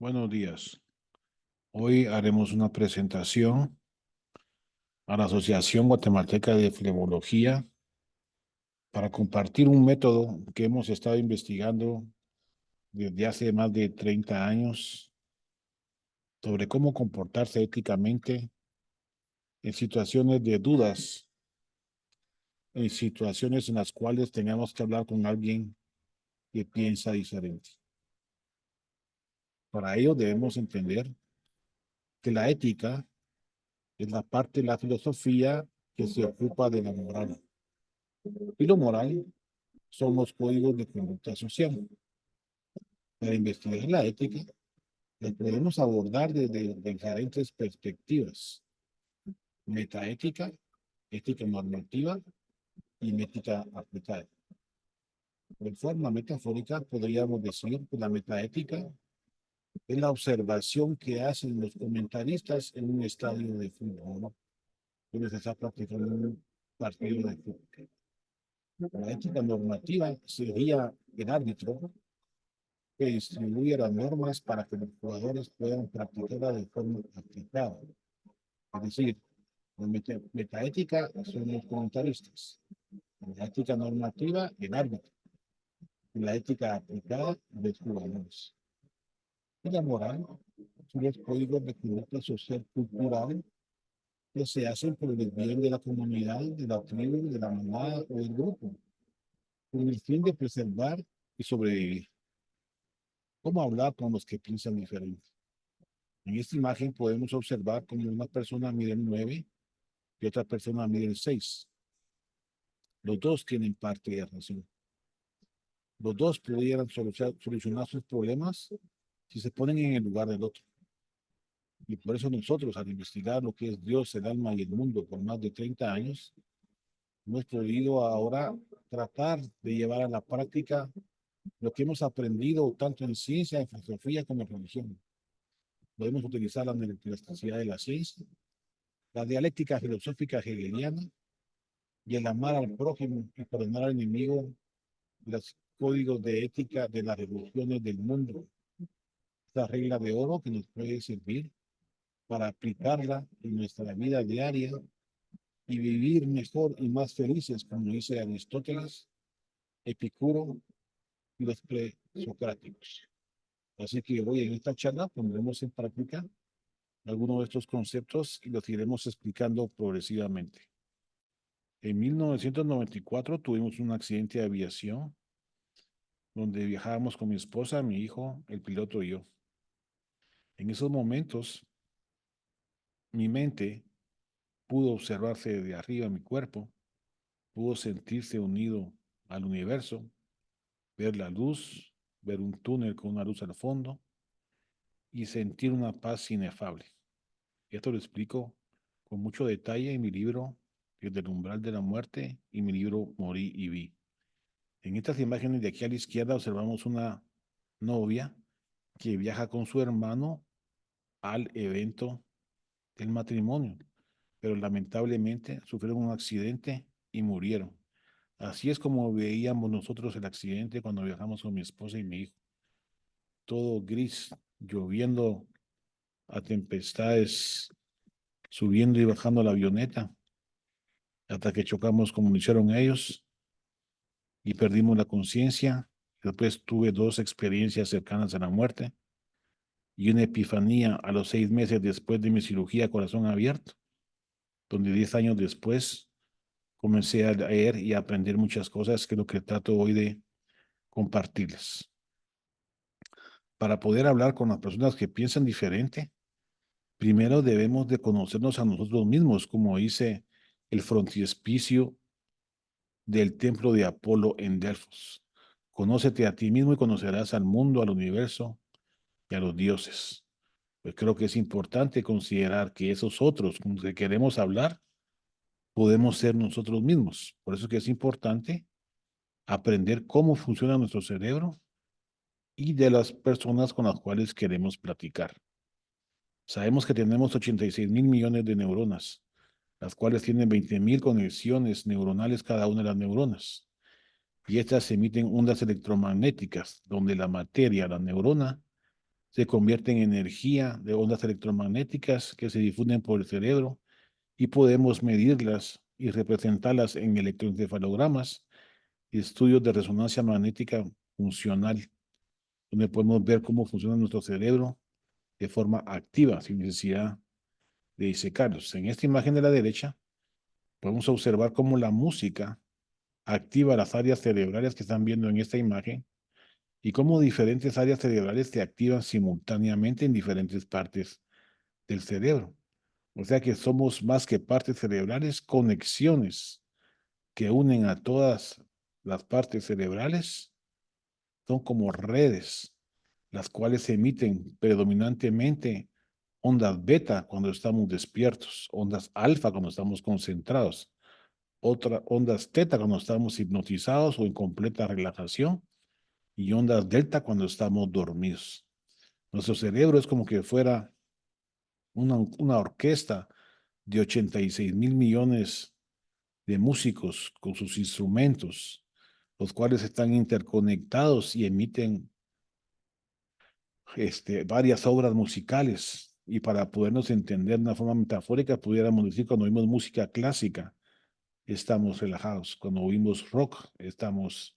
Buenos días. Hoy haremos una presentación a la Asociación Guatemalteca de Flebología para compartir un método que hemos estado investigando desde hace más de 30 años sobre cómo comportarse éticamente en situaciones de dudas, en situaciones en las cuales tengamos que hablar con alguien que piensa diferente. Para ello debemos entender que la ética es la parte de la filosofía que se ocupa de la moral. Y lo moral son los códigos de conducta social. Para investigar la ética, la podemos abordar desde diferentes perspectivas: metaética, ética normativa y ética aplicada. De forma metafórica, podríamos decir que la metaética es la observación que hacen los comentaristas en un estadio de fútbol, donde se está practicando un partido de fútbol. La ética normativa sería el árbitro que distribuye las normas para que los jugadores puedan practicarla de forma aplicada. Es decir, la metaética son los comentaristas, la ética normativa, el árbitro, y la ética aplicada, los jugadores. Y la moral son los códigos de conducta social cultural que se hacen por el bien de la comunidad, de la tribu, de la manada o del grupo, con el fin de preservar y sobrevivir. ¿Cómo hablar con los que piensan diferente? En esta imagen podemos observar cómo una persona mide el 9 y otra persona mide el 6. Los dos tienen parte de razón. Los dos pudieran solucionar sus problemas si se ponen en el lugar del otro. Y por eso nosotros, al investigar lo que es Dios, el alma y el mundo por más de 30 años, hemos podido ahora tratar de llevar a la práctica lo que hemos aprendido tanto en ciencia, en filosofía como en religión. Podemos utilizar la neuroplasticidad de la ciencia, la dialéctica filosófica hegeliana y el amar al prójimo y perdonar al enemigo, los códigos de ética de las religiones del mundo, esta regla de oro que nos puede servir para aplicarla en nuestra vida diaria y vivir mejor y más felices, como dice Aristóteles, Epicuro y los presocráticos. Así que hoy en esta charla pondremos en práctica algunos de estos conceptos y los iremos explicando progresivamente. En 1994 tuvimos un accidente de aviación donde viajábamos con mi esposa, mi hijo, el piloto y yo. En esos momentos, mi mente pudo observarse de arriba mi cuerpo, pudo sentirse unido al universo, ver la luz, ver un túnel con una luz al fondo y sentir una paz inefable. Esto lo explico con mucho detalle en mi libro Desde el umbral de la muerte y mi libro Morí y vi. En estas imágenes de aquí a la izquierda observamos una novia que viaja con su hermano al evento del matrimonio, pero lamentablemente sufrieron un accidente y murieron. Así es como veíamos nosotros el accidente cuando viajamos con mi esposa y mi hijo. Todo gris, lloviendo a tempestades, subiendo y bajando la avioneta, hasta que chocamos como lo hicieron ellos y perdimos la conciencia. Después tuve dos experiencias cercanas a la muerte y una epifanía a los 6 meses después de mi cirugía corazón abierto, donde 10 años después comencé a leer y a aprender muchas cosas que es lo que trato hoy de compartirles. Para poder hablar con las personas que piensan diferente, primero debemos de conocernos a nosotros mismos, como dice el frontispicio del templo de Apolo en Delfos. Conócete a ti mismo y conocerás al mundo, al universo y a los dioses. Pues creo que es importante considerar que esos otros con los que queremos hablar podemos ser nosotros mismos. Por eso que es importante aprender cómo funciona nuestro cerebro y de las personas con las cuales queremos platicar. Sabemos que tenemos 86 mil millones de neuronas, las cuales tienen 20 mil conexiones neuronales cada una de las neuronas. Y estas emiten ondas electromagnéticas, donde la materia, la neurona, se convierten en energía de ondas electromagnéticas que se difunden por el cerebro y podemos medirlas y representarlas en electroencefalogramas y estudios de resonancia magnética funcional, donde podemos ver cómo funciona nuestro cerebro de forma activa, sin necesidad de disecarlos. En esta imagen de la derecha, podemos observar cómo la música activa las áreas cerebrales que están viendo en esta imagen y cómo diferentes áreas cerebrales se activan simultáneamente en diferentes partes del cerebro. O sea que somos más que partes cerebrales, conexiones que unen a todas las partes cerebrales, son como redes, las cuales emiten predominantemente ondas beta cuando estamos despiertos, ondas alfa cuando estamos concentrados, ondas teta cuando estamos hipnotizados o en completa relajación y ondas delta cuando estamos dormidos. Nuestro cerebro es como que fuera una orquesta de 86.000 millones de músicos con sus instrumentos, los cuales están interconectados y emiten varias obras musicales. Y para podernos entender de una forma metafórica, pudiéramos decir, cuando oímos música clásica, estamos relajados. Cuando oímos rock, estamos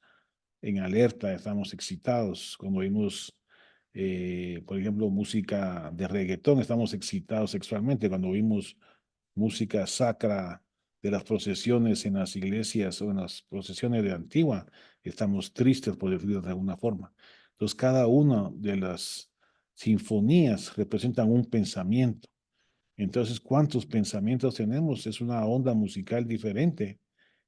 en alerta, estamos excitados. Cuando oímos, por ejemplo, música de reggaetón, estamos excitados sexualmente. Cuando oímos música sacra de las procesiones en las iglesias o en las procesiones de Antigua, estamos tristes, por decirlo de alguna forma. Entonces, cada una de las sinfonías representan un pensamiento. Entonces, ¿cuántos pensamientos tenemos? Es una onda musical diferente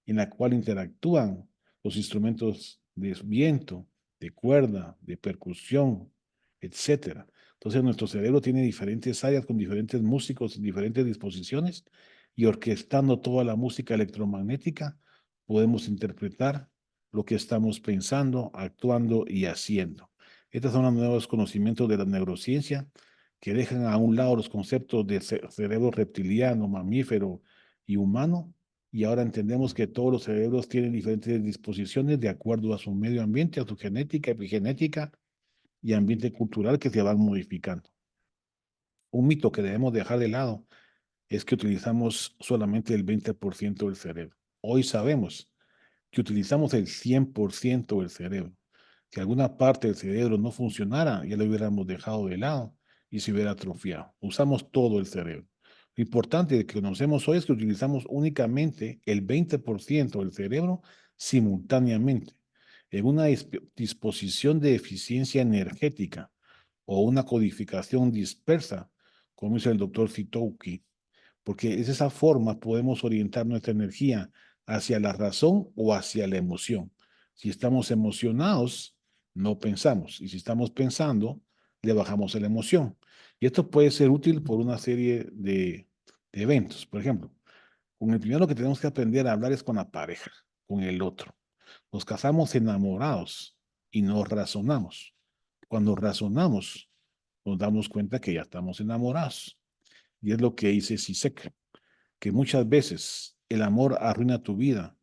en la cual interactúan los instrumentos de viento, de cuerda, de percusión, etcétera. Entonces, nuestro cerebro tiene diferentes áreas con diferentes músicos en diferentes disposiciones y orquestando toda la música electromagnética, podemos interpretar lo que estamos pensando, actuando y haciendo. Estos son los nuevos conocimientos de la neurociencia que dejan a un lado los conceptos de cerebro reptiliano, mamífero y humano, y ahora entendemos que todos los cerebros tienen diferentes disposiciones de acuerdo a su medio ambiente, a su genética, epigenética y ambiente cultural que se van modificando. Un mito que debemos dejar de lado es que utilizamos solamente el 20% del cerebro. Hoy sabemos que utilizamos el 100% del cerebro. Si alguna parte del cerebro no funcionara, ya lo hubiéramos dejado de lado y se hubiera atrofiado. Usamos todo el cerebro. Lo importante que conocemos hoy es que utilizamos únicamente el 20% del cerebro simultáneamente en una disposición de eficiencia energética o una codificación dispersa, como dice el doctor Fitouki, porque es esa forma podemos orientar nuestra energía hacia la razón o hacia la emoción. Si estamos emocionados, no pensamos, y si estamos pensando, le bajamos la emoción. Y esto puede ser útil por una serie de eventos. Por ejemplo, con el primero que tenemos que aprender a hablar es con la pareja, con el otro. Nos casamos enamorados y no razonamos. Cuando razonamos, nos damos cuenta que ya estamos enamorados. Y es lo que dice Sisek, que muchas veces el amor arruina tu vida,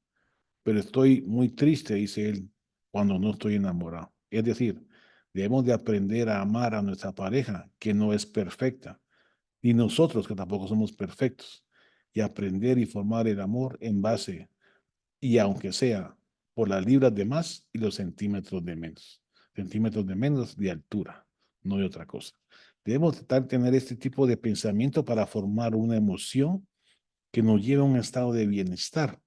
pero estoy muy triste, dice él, cuando no estoy enamorado. Es decir, debemos de aprender a amar a nuestra pareja, que no es perfecta, ni nosotros, que tampoco somos perfectos, y aprender y formar el amor en base, y aunque sea por las libras de más y los centímetros de menos de altura, no de otra cosa. Debemos tratar de tener este tipo de pensamiento para formar una emoción que nos lleve a un estado de bienestar.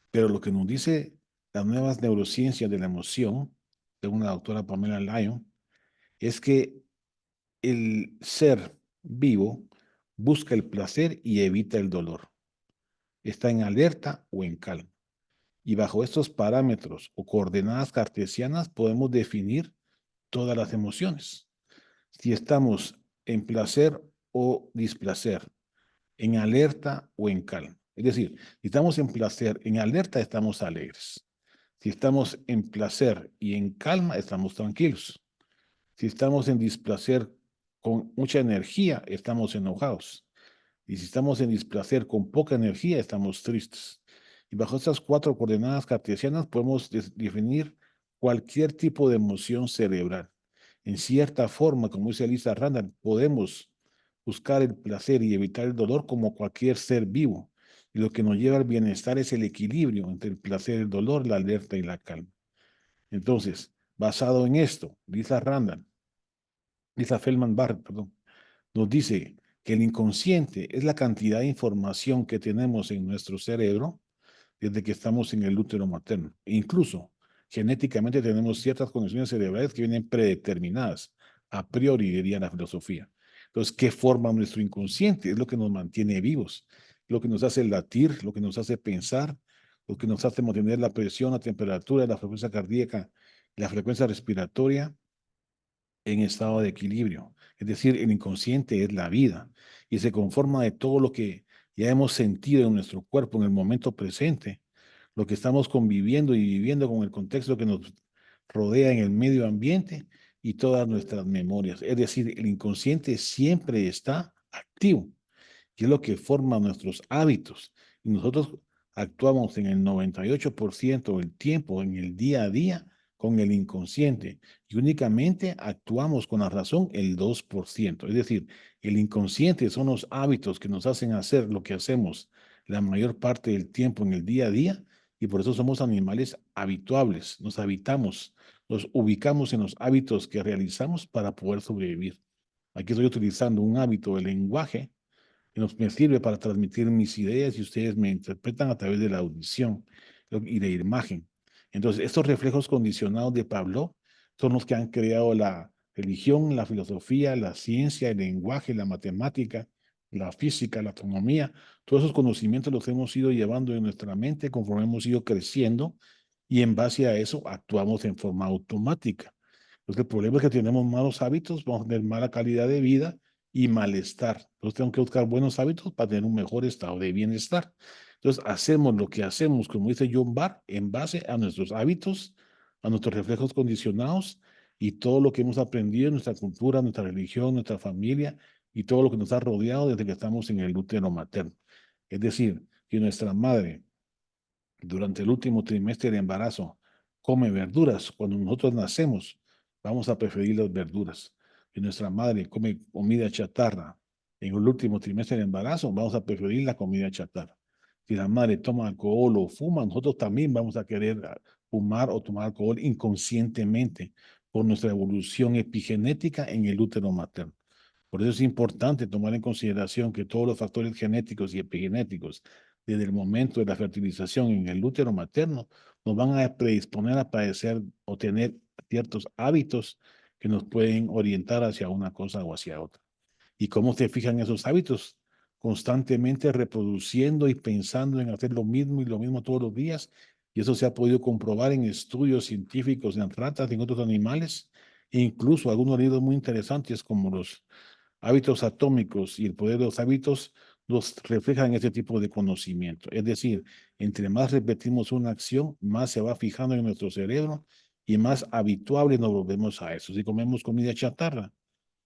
Pero lo que nos dice las nuevas neurociencias de la emoción, de una doctora Pamela Lyon, es que el ser vivo busca el placer y evita el dolor. Está en alerta o en calma. Y bajo estos parámetros o coordenadas cartesianas podemos definir todas las emociones. Si estamos en placer o displacer, en alerta o en calma. Es decir, si estamos en placer, en alerta, estamos alegres. Si estamos en placer y en calma, estamos tranquilos. Si estamos en displacer con mucha energía, estamos enojados. Y si estamos en displacer con poca energía, estamos tristes. Y bajo estas cuatro coordenadas cartesianas podemos definir cualquier tipo de emoción cerebral. En cierta forma, como dice Lisa Randall, podemos buscar el placer y evitar el dolor como cualquier ser vivo. Y lo que nos lleva al bienestar es el equilibrio entre el placer, el dolor, la alerta y la calma. Entonces, basado en esto, Lisa Feldman Barrett, perdón, nos dice que el inconsciente es la cantidad de información que tenemos en nuestro cerebro desde que estamos en el útero materno. E incluso genéticamente tenemos ciertas condiciones cerebrales que vienen predeterminadas, a priori, diría la filosofía. Entonces, ¿qué forma nuestro inconsciente? Es lo que nos mantiene vivos, lo que nos hace latir, lo que nos hace pensar, lo que nos hace mantener la presión, la temperatura, la frecuencia cardíaca, la frecuencia respiratoria en estado de equilibrio. Es decir, el inconsciente es la vida y se conforma de todo lo que ya hemos sentido en nuestro cuerpo en el momento presente, lo que estamos conviviendo y viviendo con el contexto que nos rodea en el medio ambiente y todas nuestras memorias. Es decir, el inconsciente siempre está activo y es lo que forma nuestros hábitos. Y nosotros actuamos en el 98% del tiempo, en el día a día, con el inconsciente y únicamente actuamos con la razón el 2%. Es decir, el inconsciente son los hábitos que nos hacen hacer lo que hacemos la mayor parte del tiempo en el día a día y por eso somos animales habituables, nos habitamos, nos ubicamos en los hábitos que realizamos para poder sobrevivir. Aquí estoy utilizando un hábito del lenguaje que me sirve para transmitir mis ideas y ustedes me interpretan a través de la audición y de imagen. Entonces, estos reflejos condicionados de Pavlov son los que han creado la religión, la filosofía, la ciencia, el lenguaje, la matemática, la física, la astronomía. Todos esos conocimientos los hemos ido llevando en nuestra mente conforme hemos ido creciendo y en base a eso actuamos en forma automática. Entonces, el problema es que tenemos malos hábitos, vamos a tener mala calidad de vida y malestar. Entonces tengo que buscar buenos hábitos para tener un mejor estado de bienestar. Entonces hacemos lo que hacemos, como dice John Barr, en base a nuestros hábitos, a nuestros reflejos condicionados y todo lo que hemos aprendido en nuestra cultura, nuestra religión, nuestra familia y todo lo que nos ha rodeado desde que estamos en el útero materno. Es decir, que nuestra madre durante el último trimestre de embarazo come verduras, cuando nosotros nacemos, vamos a preferir las verduras. Si nuestra madre come comida chatarra en el último trimestre de embarazo, vamos a preferir la comida chatarra. Si la madre toma alcohol o fuma, nosotros también vamos a querer fumar o tomar alcohol inconscientemente por nuestra evolución epigenética en el útero materno. Por eso es importante tomar en consideración que todos los factores genéticos y epigenéticos desde el momento de la fertilización en el útero materno nos van a predisponer a padecer o tener ciertos hábitos que nos pueden orientar hacia una cosa o hacia otra. ¿Y cómo se fijan esos hábitos? Constantemente reproduciendo y pensando en hacer lo mismo y lo mismo todos los días. Y eso se ha podido comprobar en estudios científicos en ratas y en otros animales. E incluso algunos libros muy interesantes como los hábitos atómicos y el poder de los hábitos nos reflejan ese tipo de conocimiento. Es decir, entre más repetimos una acción, más se va fijando en nuestro cerebro y más habituable nos volvemos a eso. Si comemos comida chatarra,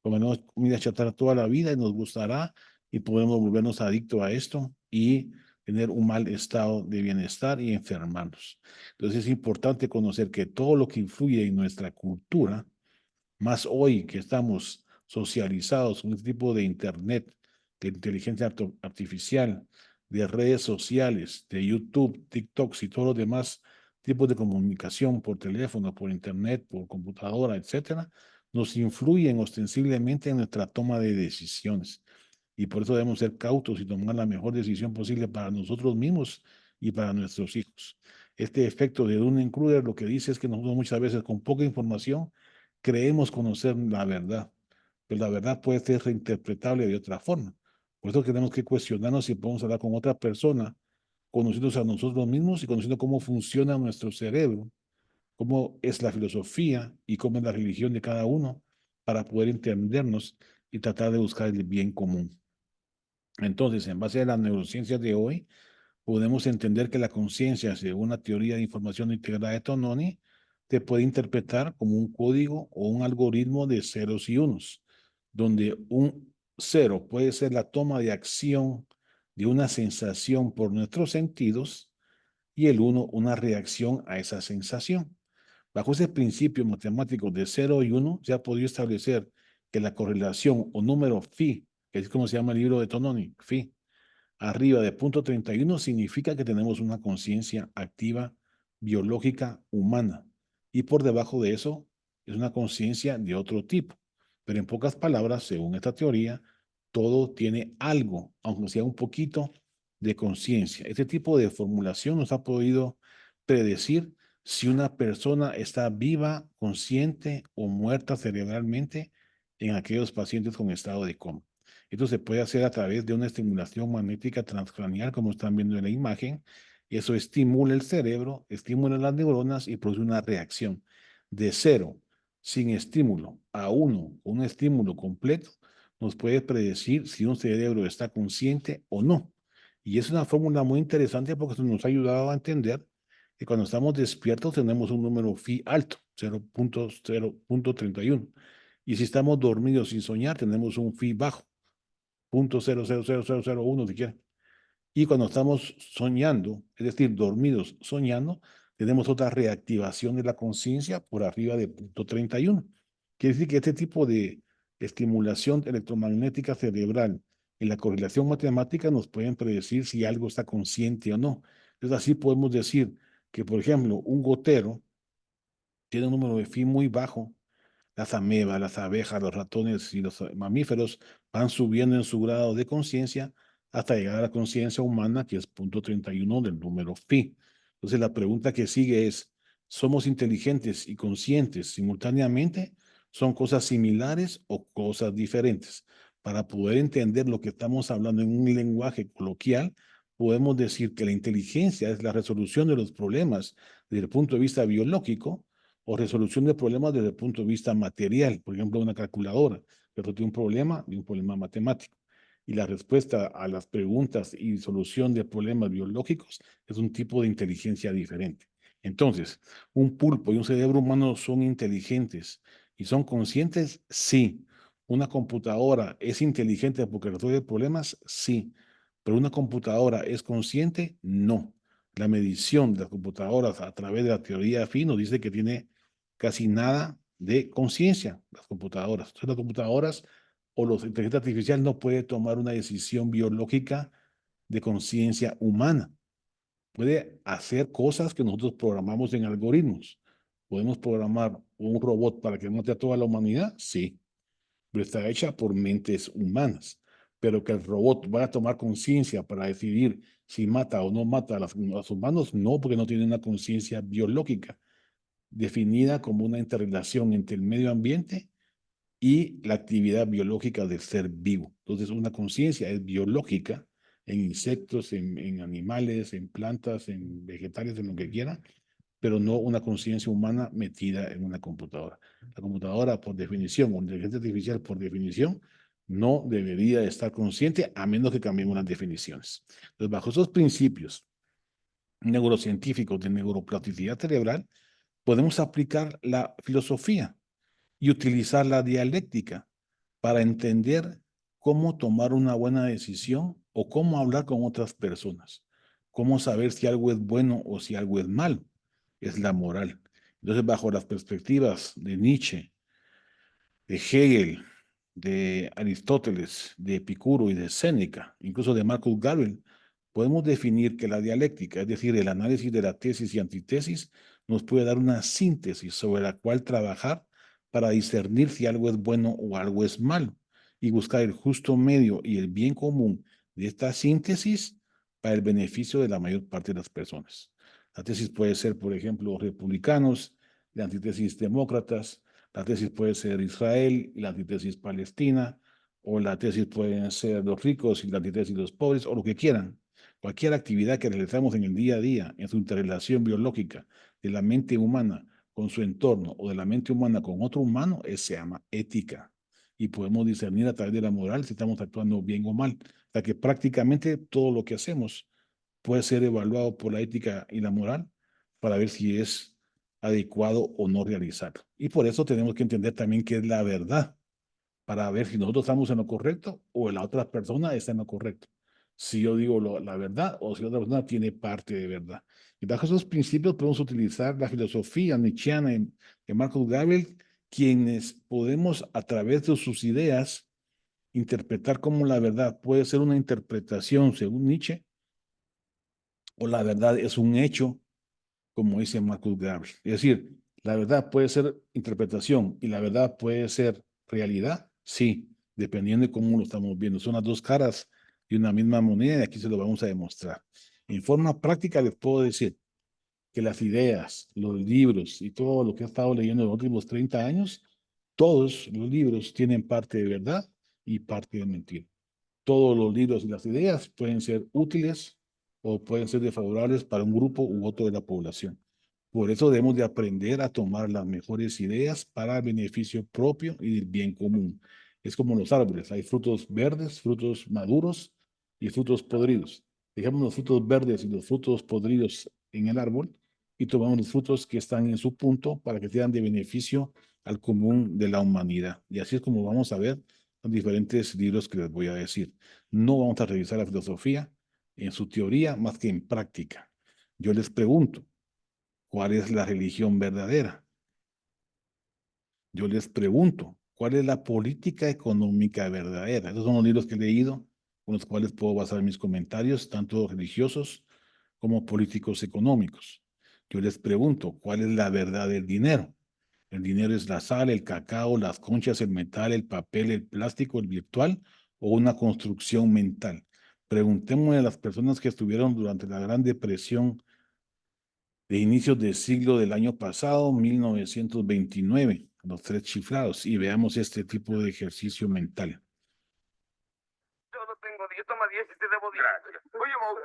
comemos comida chatarra toda la vida y nos gustará y podemos volvernos adictos a esto y tener un mal estado de bienestar y enfermarnos. Entonces es importante conocer que todo lo que influye en nuestra cultura, más hoy que estamos socializados con este tipo de internet, de inteligencia artificial, de redes sociales, de YouTube, TikToks y todos los demás tipos de comunicación por teléfono, por internet, por computadora, etcétera, nos influyen ostensiblemente en nuestra toma de decisiones. Y por eso debemos ser cautos y tomar la mejor decisión posible para nosotros mismos y para nuestros hijos. Este efecto de Dunning-Kruger lo que dice es que nosotros muchas veces con poca información creemos conocer la verdad, pero la verdad puede ser reinterpretable de otra forma. Por eso tenemos que cuestionarnos si podemos hablar con otra persona, conociéndose a nosotros mismos y conociendo cómo funciona nuestro cerebro, cómo es la filosofía y cómo es la religión de cada uno, para poder entendernos y tratar de buscar el bien común. Entonces, en base a las neurociencias de hoy, podemos entender que la conciencia, según la teoría de información integrada de Tononi, te puede interpretar como un código o un algoritmo de ceros y unos, donde un cero puede ser la toma de acción de una sensación por nuestros sentidos y el uno una reacción a esa sensación. Bajo ese principio matemático de 0 y 1, se ha podido establecer que la correlación o número phi, que es como se llama el libro de Tononi, phi, arriba de punto 31 significa que tenemos una conciencia activa biológica humana. Y por debajo de eso es una conciencia de otro tipo. Pero en pocas palabras, según esta teoría, todo tiene algo, aunque sea un poquito, de conciencia. Este tipo de formulación nos ha podido predecir si una persona está viva, consciente o muerta cerebralmente en aquellos pacientes con estado de coma. Esto se puede hacer a través de una estimulación magnética transcranial, como están viendo en la imagen. Eso estimula el cerebro, estimula las neuronas y produce una reacción. De 0, sin estímulo, a 1, un estímulo completo, nos puede predecir si un cerebro está consciente o no. Y es una fórmula muy interesante porque nos ha ayudado a entender que cuando estamos despiertos tenemos un número phi alto, 0.0.31. Y si estamos dormidos sin soñar, tenemos un phi bajo, 0.000001 si quieren. Y cuando estamos soñando, es decir, dormidos soñando, tenemos otra reactivación de la conciencia por arriba de 0.31. Quiere decir que este tipo de estimulación electromagnética cerebral y la correlación matemática nos pueden predecir si algo está consciente o no. Entonces así podemos decir que, por ejemplo, un gotero tiene un número de phi muy bajo. Las amebas, las abejas, los ratones y los mamíferos van subiendo en su grado de conciencia hasta llegar a la conciencia humana, que es 0.31 del número phi. Entonces la pregunta que sigue es, ¿somos inteligentes y conscientes simultáneamente? ¿Son cosas similares o cosas diferentes? Para poder entender lo que estamos hablando en un lenguaje coloquial, podemos decir que la inteligencia es la resolución de los problemas desde el punto de vista biológico, o resolución de problemas desde el punto de vista material, por ejemplo, una calculadora, pero tiene un problema matemático. Y la respuesta a las preguntas y solución de problemas biológicos es un tipo de inteligencia diferente. Entonces, un pulpo y un cerebro humano son inteligentes y son conscientes, sí. Una computadora es inteligente porque resuelve problemas, sí. Pero una computadora es consciente, no. La medición de las computadoras a través de la teoría FI nos dice que tiene casi nada de conciencia, las computadoras. Entonces, las computadoras o la inteligencia artificial no puede tomar una decisión biológica de conciencia humana. Puede hacer cosas que nosotros programamos en algoritmos. ¿Podemos programar un robot para que mate a toda la humanidad? Sí, pero está hecha por mentes humanas. Pero que el robot vaya a tomar conciencia para decidir si mata o no mata a los humanos, no, porque no tiene una conciencia biológica definida como una interrelación entre el medio ambiente y la actividad biológica del ser vivo. Entonces, una conciencia es biológica en insectos, en animales, en plantas, en vegetales, en lo que quiera, pero no una conciencia humana metida en una computadora. La computadora, por definición, o la inteligencia artificial, por definición, no debería estar consciente a menos que cambiemos las definiciones. Entonces, bajo esos principios neurocientíficos de neuroplasticidad cerebral, podemos aplicar la filosofía y utilizar la dialéctica para entender cómo tomar una buena decisión o cómo hablar con otras personas, cómo saber si algo es bueno o si algo es malo, es la moral. Entonces, bajo las perspectivas de Nietzsche, de Hegel, de Aristóteles, de Epicuro y de Séneca, incluso de Marcus Garvey, podemos definir que la dialéctica, es decir, el análisis de la tesis y antítesis, nos puede dar una síntesis sobre la cual trabajar para discernir si algo es bueno o algo es malo y buscar el justo medio y el bien común de esta síntesis para el beneficio de la mayor parte de las personas. La tesis puede ser, por ejemplo, republicanos, la antítesis demócratas, la tesis puede ser Israel y la antítesis Palestina, o la tesis pueden ser los ricos y la antítesis los pobres, o lo que quieran. Cualquier actividad que realizamos en el día a día, en su interrelación biológica de la mente humana con su entorno o de la mente humana con otro humano, se llama ética. Y podemos discernir a través de la moral si estamos actuando bien o mal. O sea que prácticamente todo lo que hacemos puede ser evaluado por la ética y la moral para ver si es adecuado o no realizarlo. Y por eso tenemos que entender también qué es la verdad, para ver si nosotros estamos en lo correcto o la otra persona está en lo correcto. si yo digo la verdad o si la otra persona tiene parte de verdad. Y bajo esos principios podemos utilizar la filosofía nietzscheana de Marcus Gabriel, quienes podemos a través de sus ideas interpretar como la verdad puede ser una interpretación según Nietzsche o la verdad es un hecho como dice Marcus Garvey. Es decir, la verdad puede ser interpretación y la verdad puede ser realidad, sí, dependiendo de cómo lo estamos viendo. Son las dos caras de una misma moneda y aquí se lo vamos a demostrar. En forma práctica les puedo decir que las ideas, los libros y todo lo que he estado leyendo en los últimos 30 años, todos los libros tienen parte de verdad y parte de mentira. Todos los libros y las ideas pueden ser útiles o pueden ser desfavorables para un grupo u otro de la población. Por eso debemos de aprender a tomar las mejores ideas para el beneficio propio y del bien común. Es como los árboles, hay frutos verdes, frutos maduros y frutos podridos. Dejamos los frutos verdes y los frutos podridos en el árbol y tomamos los frutos que están en su punto para que sean de beneficio al común de la humanidad. Y así es como vamos a ver los diferentes libros que les voy a decir. No vamos a revisar la filosofía en su teoría más que en práctica. Yo les pregunto, ¿cuál es la religión verdadera? Yo les pregunto, ¿cuál es la política económica verdadera? Esos son los libros que he leído, con los cuales puedo basar mis comentarios, tanto religiosos como políticos económicos. Yo les pregunto, ¿cuál es la verdad del dinero? El dinero es la sal, el cacao, las conchas, el metal, el papel, el plástico, el virtual o una construcción mental. Preguntémosle a las personas que estuvieron durante la Gran Depresión de inicios del siglo del año pasado, 1929, los tres chiflados, y veamos este tipo de ejercicio mental. Yo no tengo 10, toma 10 y te debo 10. Gracias. Oye, Mauto,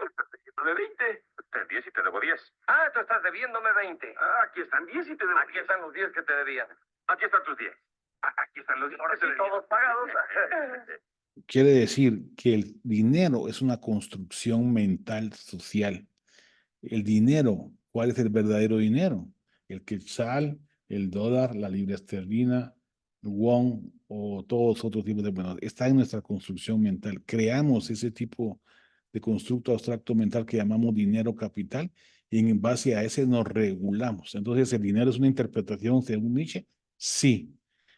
¿de 20? 10 y te debo 10. Ah, tú estás debiéndome 20. Ah, aquí están 10 y te debo 10. Aquí están los 10 que te debía. Aquí están tus 10. Aquí están los 10. Ahora sí, todos pagados. Quiere decir que el dinero es una construcción mental social. El dinero, ¿cuál es el verdadero dinero? El quetzal, el dólar, la libra esterlina, el won o todos otros tipos de monedas. Está en nuestra construcción mental. Creamos ese tipo de constructo abstracto mental que llamamos dinero capital y en base a ese nos regulamos. Entonces, ¿el dinero es una interpretación según Nietzsche? Sí.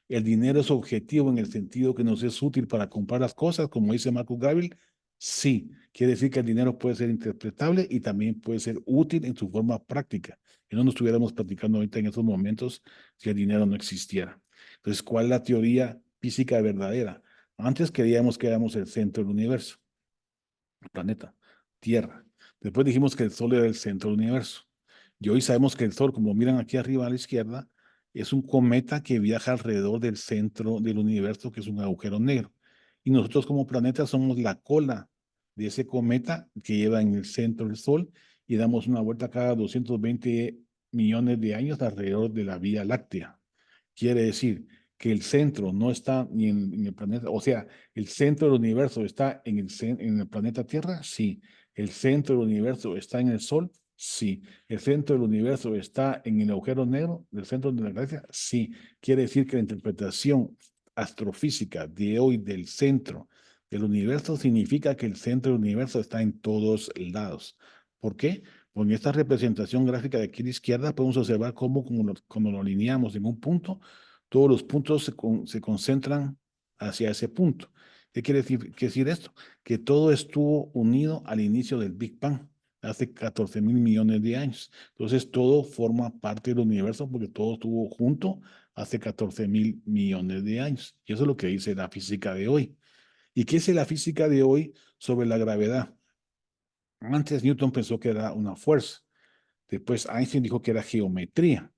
El dinero es objetivo en el sentido que nos es útil para comprar las cosas, como dice Marcus Gabriel. Sí, quiere decir que el dinero puede ser interpretable y también puede ser útil en su forma práctica. Y no nos estuviéramos platicando ahorita en estos momentos si el dinero no existiera. Entonces, ¿cuál es la teoría física verdadera? Antes creíamos que éramos el centro del universo, el planeta, Tierra. Después dijimos que el Sol era el centro del universo. Y hoy sabemos que el Sol, como miran aquí arriba a la izquierda, es un cometa que viaja alrededor del centro del universo, que es un agujero negro. Y nosotros como planeta somos la cola de ese cometa que lleva en el centro del Sol y damos una vuelta cada 220 millones de años alrededor de la Vía Láctea. Quiere decir que el centro no está ni en el planeta, o sea, el centro del universo está en el planeta Tierra, sí. El centro del universo está en el Sol, sí. El centro del universo está en el agujero negro del centro de la galaxia, sí. Quiere decir que la interpretación astrofísica de hoy del centro del universo significa que el centro del universo está en todos lados. ¿Por qué? Con esta representación gráfica de aquí a la izquierda podemos observar cómo cuando lo alineamos en un punto, todos los puntos se concentran hacia ese punto. ¿Qué quiere decir esto? Que todo estuvo unido al inicio del Big Bang, hace 14.000 millones de años. Entonces todo forma parte del universo porque todo estuvo junto hace 14.000 millones de años. Y eso es lo que dice la física de hoy. ¿Y qué dice la física de hoy sobre la gravedad? Antes Newton pensó que era una fuerza. Después Einstein dijo que era geometría.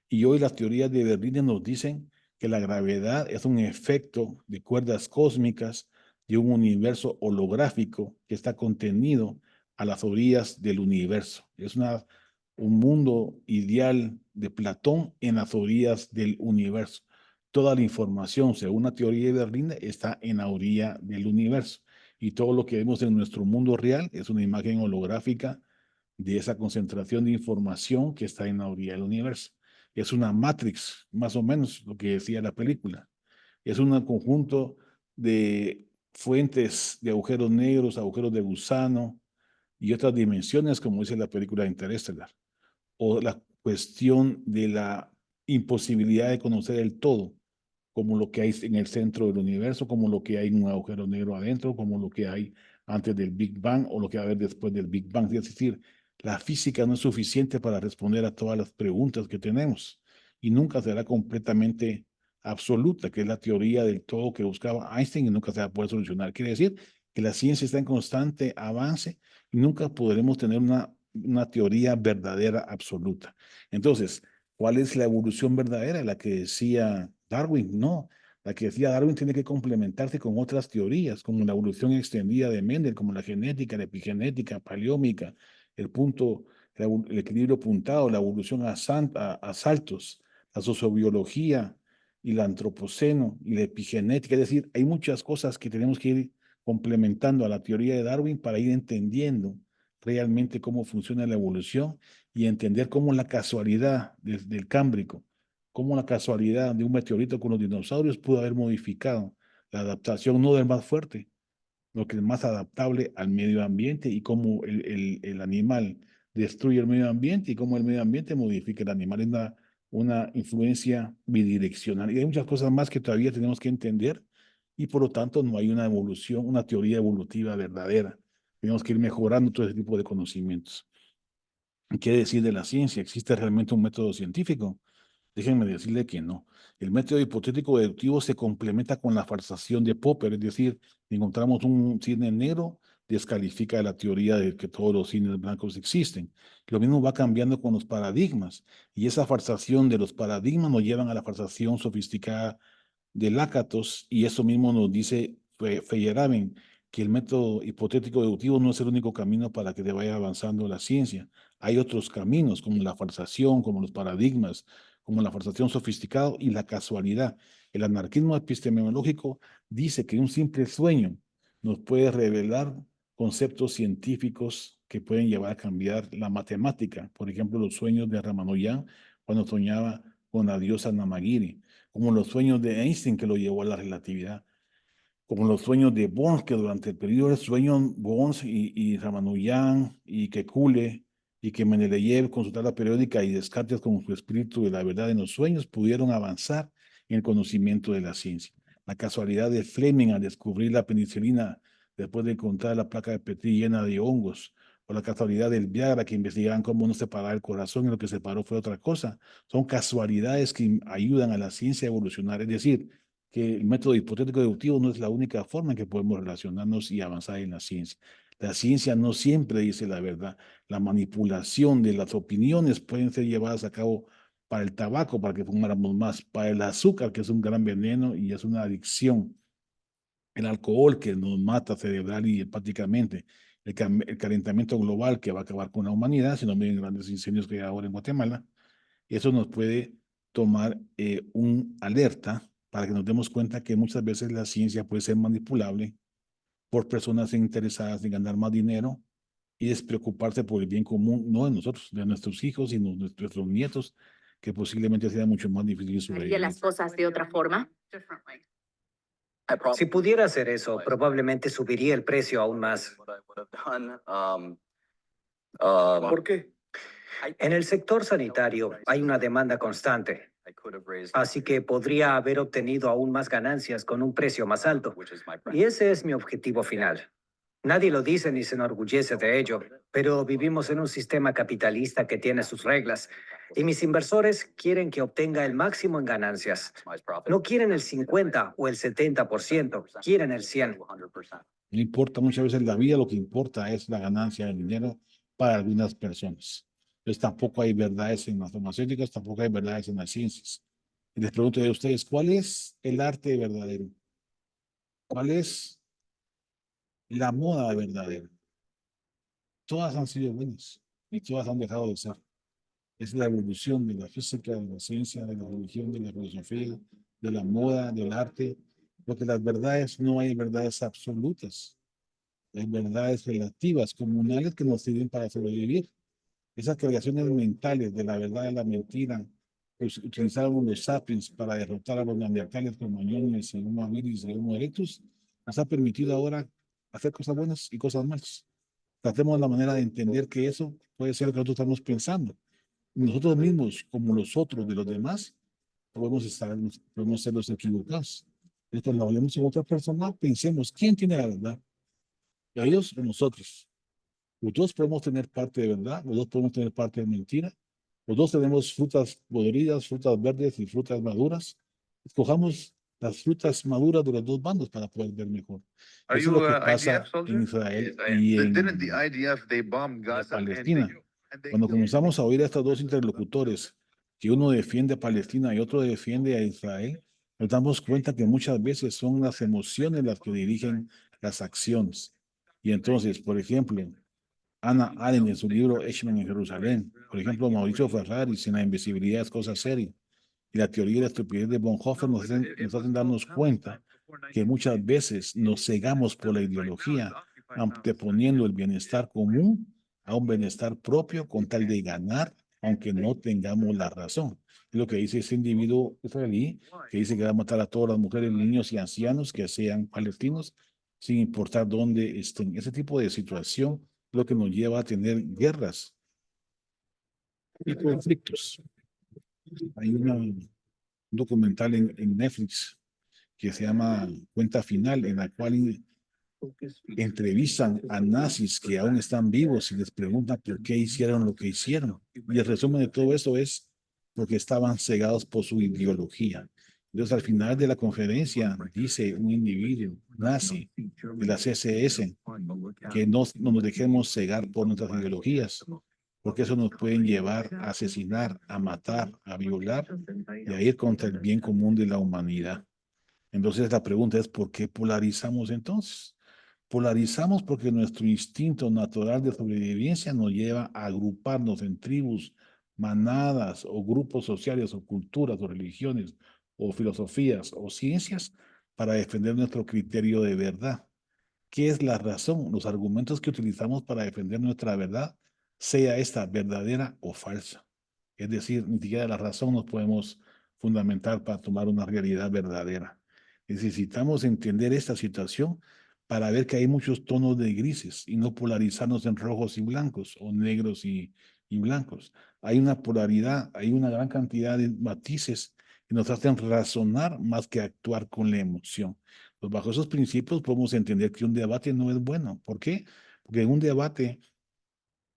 Y hoy las teorías de Berlín nos dicen que la gravedad es un efecto de cuerdas cósmicas de un universo holográfico que está contenido a las orillas del universo. Es un mundo ideal de Platón en las orillas del universo. Toda la información, según la teoría de Berlín, está en la orilla del universo. Y todo lo que vemos en nuestro mundo real es una imagen holográfica de esa concentración de información que está en la orilla del universo. Es una matrix, más o menos, lo que decía la película. Es un conjunto de fuentes de agujeros negros, agujeros de gusano y otras dimensiones, como dice la película Interestelar, o la cuestión de la imposibilidad de conocer el todo, como lo que hay en el centro del universo, como lo que hay en un agujero negro adentro, como lo que hay antes del Big Bang o lo que va a haber después del Big Bang. Es decir, la física no es suficiente para responder a todas las preguntas que tenemos y nunca será completamente absoluta, que es la teoría del todo que buscaba Einstein y nunca se va a poder solucionar. Quiere decir que la ciencia está en constante avance y nunca podremos tener una teoría verdadera absoluta. Entonces, ¿cuál es la evolución verdadera? La que decía Darwin, no. La que decía Darwin tiene que complementarse con otras teorías, como la evolución extendida de Mendel, como la genética, la epigenética, paleómica, el punto, el equilibrio puntado, la evolución a saltos, la sociobiología y la antropoceno y la epigenética. Es decir, hay muchas cosas que tenemos que ir complementando a la teoría de Darwin para ir entendiendo realmente cómo funciona la evolución y entender cómo la casualidad del Cámbrico, cómo la casualidad de un meteorito con los dinosaurios pudo haber modificado la adaptación no del más fuerte, lo que es más adaptable al medio ambiente y cómo el animal destruye el medio ambiente y cómo el medio ambiente modifica el animal. Es una influencia bidireccional. Y hay muchas cosas más que todavía tenemos que entender y por lo tanto no hay una evolución, una teoría evolutiva verdadera. Tenemos que ir mejorando todo ese tipo de conocimientos. ¿Qué decir de la ciencia? ¿Existe realmente un método científico? Déjenme decirle que no. El método hipotético deductivo se complementa con la falsación de Popper, es decir, si encontramos un cisne negro, descalifica la teoría de que todos los cisnes blancos existen. Lo mismo va cambiando con los paradigmas, y esa falsación de los paradigmas nos llevan a la falsación sofisticada de Lakatos, y eso mismo nos dice Feyerabend, que el método hipotético deductivo no es el único camino para que te vaya avanzando la ciencia. Hay otros caminos, como la falsación, como los paradigmas, como la falsación sofisticada y la casualidad. El anarquismo epistemológico dice que un simple sueño nos puede revelar conceptos científicos que pueden llevar a cambiar la matemática. Por ejemplo, los sueños de Ramanujan cuando soñaba con la diosa Namagiri, como los sueños de Einstein que lo llevó a la relatividad, como los sueños de Bohr, que durante el periodo de sueño Bohr y Ramanujan y Kekule y que Mendeleev con su tabla periódica y Descartes con su espíritu de la verdad en los sueños pudieron avanzar en el conocimiento de la ciencia. La casualidad de Fleming al descubrir la penicilina después de encontrar la placa de Petri llena de hongos, o la casualidad del Viagra que investigaban cómo no separar el corazón y lo que separó fue otra cosa. Son casualidades que ayudan a la ciencia a evolucionar. Es decir, que el método hipotético deductivo no es la única forma en que podemos relacionarnos y avanzar en la ciencia. La ciencia no siempre dice la verdad. La manipulación de las opiniones pueden ser llevadas a cabo para el tabaco, para que fumáramos más, para el azúcar, que es un gran veneno y es una adicción, el alcohol que nos mata cerebral y hepáticamente, el calentamiento global que va a acabar con la humanidad, si no miren grandes incendios que hay ahora en Guatemala. Eso nos puede tomar un alerta para que nos demos cuenta que muchas veces la ciencia puede ser manipulable por personas interesadas en ganar más dinero y despreocuparse por el bien común, no de nosotros, de nuestros hijos y nuestros nietos, que posiblemente sea mucho más difícil ¿Haría las sobrevivir. cosas de otra forma? Si pudiera hacer eso, probablemente subiría el precio aún más. ¿Por qué? En el sector sanitario hay una demanda constante, así que podría haber obtenido aún más ganancias con un precio más alto. Y ese es mi objetivo final. Nadie lo dice ni se enorgullece de ello, pero vivimos en un sistema capitalista que tiene sus reglas y mis inversores quieren que obtenga el máximo en ganancias. No quieren el 50 o el 70%, quieren el 100%. No importa muchas veces la vida, lo que importa es la ganancia del dinero para algunas personas. Entonces tampoco hay verdades en las farmacéuticas, tampoco hay verdades en las ciencias. Y les pregunto a ustedes, ¿cuál es el arte verdadero? ¿Cuál es la moda verdadera? Todas han sido buenas y todas han dejado de ser. Es la evolución de la física, de la ciencia, de la religión, de la filosofía, de la moda, del arte, porque las verdades no hay verdades absolutas. Hay verdades relativas, comunales que nos sirven para sobrevivir. Esas creaciones mentales de la verdad y la mentira, pues utilizaron los sapiens para derrotar a los neandertales, cromañones, y Homo habilis y Homo erectus, nos ha permitido ahora hacer cosas buenas y cosas malas. Tratemos la manera de entender que eso puede ser lo que nosotros estamos pensando. Nosotros mismos, como los otros de los demás, podemos ser los equivocados. Entonces, cuando hablemos con otra persona, pensemos, ¿quién tiene la verdad? ¿Ellos o nosotros? Los dos podemos tener parte de verdad, los dos podemos tener parte de mentira. Los dos tenemos frutas podridas, frutas verdes y frutas maduras. Escojamos las frutas maduras de los dos bandos para poder ver mejor. Are Eso es you lo que a pasa IDF soldier? en Israel Yes, I am. y Didn't the en IDF, they bombed Gaza and Palestina. they Cuando killed comenzamos a oír a estos dos interlocutores, que uno defiende a Palestina y otro defiende a Israel, nos damos cuenta que muchas veces son las emociones las que dirigen las acciones. Y entonces, por ejemplo, Ana Allen en su libro Eichmann en Jerusalén, por ejemplo, Mauricio Ferrari, en La invisibilidad es cosa seria, y la teoría de la estupidez de Bonhoeffer nos hacen darnos cuenta que muchas veces nos cegamos por la ideología, anteponiendo el bienestar común a un bienestar propio con tal de ganar, aunque no tengamos la razón. Es lo que dice ese individuo israelí, que dice que va a matar a todas las mujeres, niños y ancianos que sean palestinos, sin importar dónde estén. Ese tipo de situación es lo que nos lleva a tener guerras y conflictos. Hay un documental en Netflix que se llama Cuenta Final, en la cual entrevistan a nazis que aún están vivos y les preguntan por qué hicieron lo que hicieron. Y el resumen de todo eso es porque estaban cegados por su ideología. Entonces, al final de la conferencia, dice un individuo nazi de las SS que no nos dejemos cegar por nuestras ideologías, porque eso nos puede llevar a asesinar, a matar, a violar y a ir contra el bien común de la humanidad. Entonces la pregunta es, ¿por qué polarizamos entonces? Polarizamos porque nuestro instinto natural de sobrevivencia nos lleva a agruparnos en tribus, manadas o grupos sociales o culturas o religiones o filosofías o ciencias para defender nuestro criterio de verdad. ¿Qué es la razón? Los argumentos que utilizamos para defender nuestra verdad, sea esta verdadera o falsa. Es decir, ni siquiera la razón nos podemos fundamentar para tomar una realidad verdadera. Necesitamos entender esta situación para ver que hay muchos tonos de grises y no polarizarnos en rojos y blancos o negros y blancos. Hay una polaridad, hay una gran cantidad de matices que nos hacen razonar más que actuar con la emoción. Pues bajo esos principios podemos entender que un debate no es bueno. ¿Por qué? Porque en un debate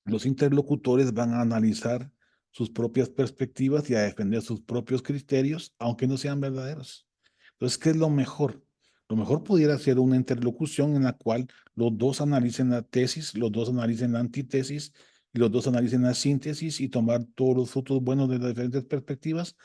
los interlocutores van a analizar sus propias perspectivas y a defender sus propios criterios, aunque no sean verdaderos. Entonces, ¿qué es lo mejor? Lo mejor pudiera ser una interlocución en la cual los dos analicen la tesis, los dos analicen la antítesis y los dos analicen la síntesis y tomar todos los frutos buenos de las diferentes perspectivas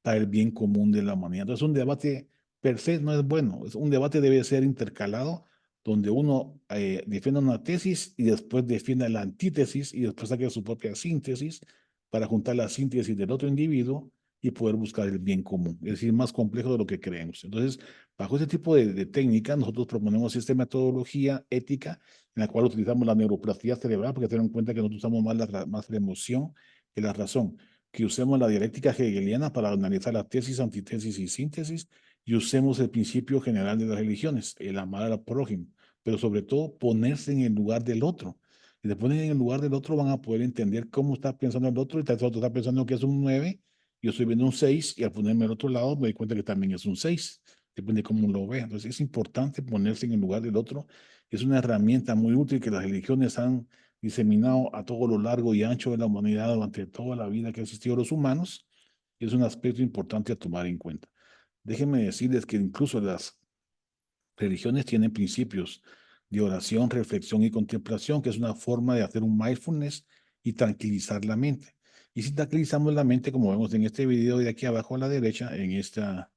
para el bien común de la humanidad. Entonces, un debate per se no es bueno. Un debate debe ser intercalado donde uno defiende una tesis y después defiende la antítesis y después saque su propia síntesis para juntar la síntesis del otro individuo y poder buscar el bien común. Es decir, más complejo de lo que creemos. Entonces, bajo ese tipo de técnica, nosotros proponemos esta metodología ética en la cual utilizamos la neuroplasticidad cerebral, porque tener en cuenta que nosotros usamos más la emoción que la razón, que usemos la dialéctica hegeliana para analizar la tesis, antítesis y síntesis, y usemos el principio general de las religiones, el amar al prójimo, pero sobre todo ponerse en el lugar del otro. Si se ponen en el lugar del otro, van a poder entender cómo está pensando el otro, y tal vez el otro está pensando que es un 9, yo estoy viendo un 6, y al ponerme al otro lado me doy cuenta que también es un 6. Depende de cómo lo ve. Entonces es importante ponerse en el lugar del otro. Es una herramienta muy útil que las religiones han diseminado a todo lo largo y ancho de la humanidad durante toda la vida que han existido los humanos. Y es un aspecto importante a tomar en cuenta. Déjenme decirles que incluso las religiones tienen principios de oración, reflexión y contemplación, que es una forma de hacer un mindfulness y tranquilizar la mente. Y si tranquilizamos la mente, como vemos en este video de aquí abajo a la derecha, en esta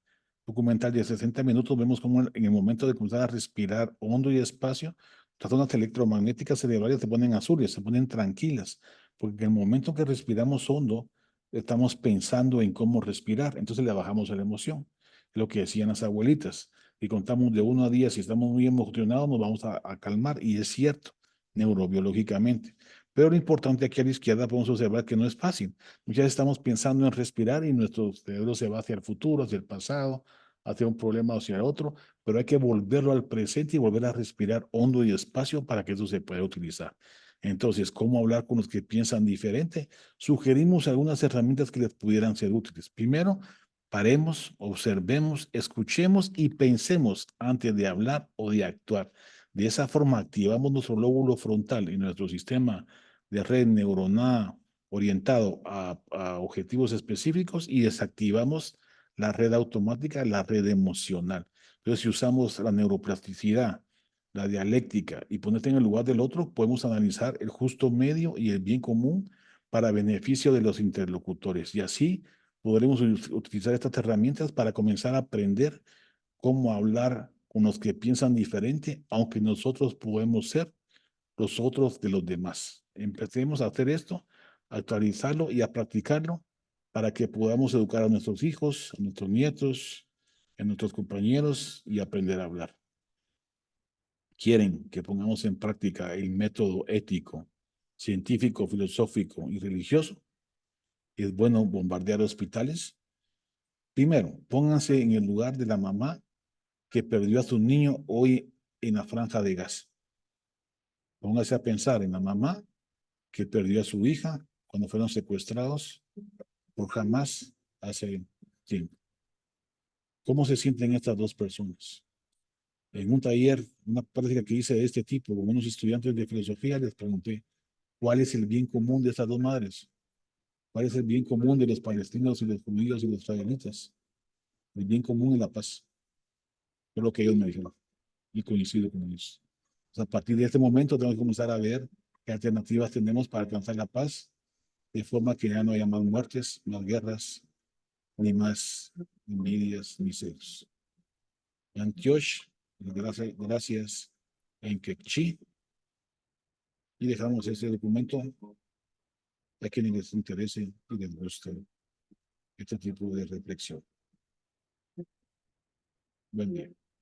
documental de 60 minutos, vemos como en el momento de comenzar a respirar hondo y despacio, las zonas electromagnéticas cerebrales se ponen azules, se ponen tranquilas, porque en el momento que respiramos hondo, estamos pensando en cómo respirar, entonces le bajamos a la emoción, lo que decían las abuelitas y contamos de 1 a 10, si estamos muy emocionados, nos vamos a calmar, y es cierto, neurobiológicamente. Pero lo importante aquí a la izquierda podemos observar que no es fácil. Muchas veces estamos pensando en respirar y nuestro cerebro se va hacia el futuro, hacia el pasado, hacia un problema o hacia otro, pero hay que volverlo al presente y volver a respirar hondo y despacio para que eso se pueda utilizar. Entonces, ¿cómo hablar con los que piensan diferente? Sugerimos algunas herramientas que les pudieran ser útiles. Primero, paremos, observemos, escuchemos y pensemos antes de hablar o de actuar. De esa forma, activamos nuestro lóbulo frontal y nuestro sistema de red neuronal orientado a objetivos específicos y desactivamos la red automática, la red emocional. Entonces, si usamos la neuroplasticidad, la dialéctica y ponerte en el lugar del otro, podemos analizar el justo medio y el bien común para beneficio de los interlocutores. Y así podremos utilizar estas herramientas para comenzar a aprender cómo hablar con los que piensan diferente, aunque nosotros podemos ser los otros de los demás. Empecemos a hacer esto, a actualizarlo y a practicarlo para que podamos educar a nuestros hijos, a nuestros nietos, a nuestros compañeros y aprender a hablar. Quieren que pongamos en práctica el método ético, científico, filosófico y religioso. Es bueno bombardear hospitales. Primero, pónganse en el lugar de la mamá que perdió a su niño hoy en la franja de Gaza. Póngase a pensar en la mamá que perdió a su hija cuando fueron secuestrados por Hamas hace tiempo. ¿Cómo se sienten estas dos personas? En un taller, una práctica que hice de este tipo con unos estudiantes de filosofía, les pregunté, ¿cuál es el bien común de estas dos madres? ¿Cuál es el bien común de los palestinos y los judíos y los israelitas? El bien común es la paz. Es lo que ellos me dijeron y coincido con ellos. O sea, a partir de este momento tenemos que comenzar a ver qué alternativas tenemos para alcanzar la paz, de forma que ya no haya más muertes, más guerras, ni más envidias, ni celos. Antioch, gracias en Quechí, y dejamos ese documento a quienes les interese y les guste este tipo de reflexión. Buen día.